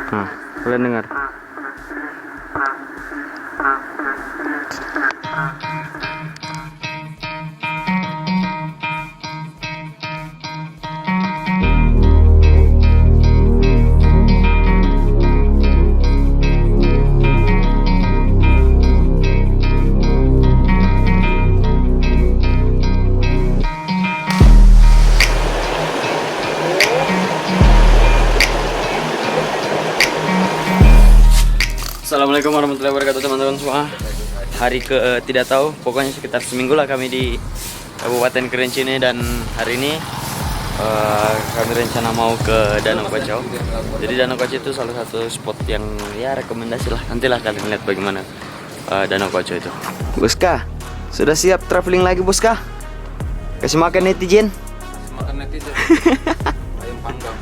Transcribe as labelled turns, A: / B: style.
A: Nah, kalian dengar. Assalamualaikum warahmatullahi wabarakatuh teman-teman semua. Hari ke tidak tahu, pokoknya sekitar seminggu lah kami di Kabupaten Kerinci ini. Dan hari ini kami rencana mau ke Danau Kocok. Jadi Danau Kocok itu salah satu spot yang ya rekomendasi lah. Nantilah kalian lihat bagaimana Danau Kocok itu. Boska, sudah siap traveling lagi Boska? Kasih makan netizen.
B: Makan netizen. Ayam panggang.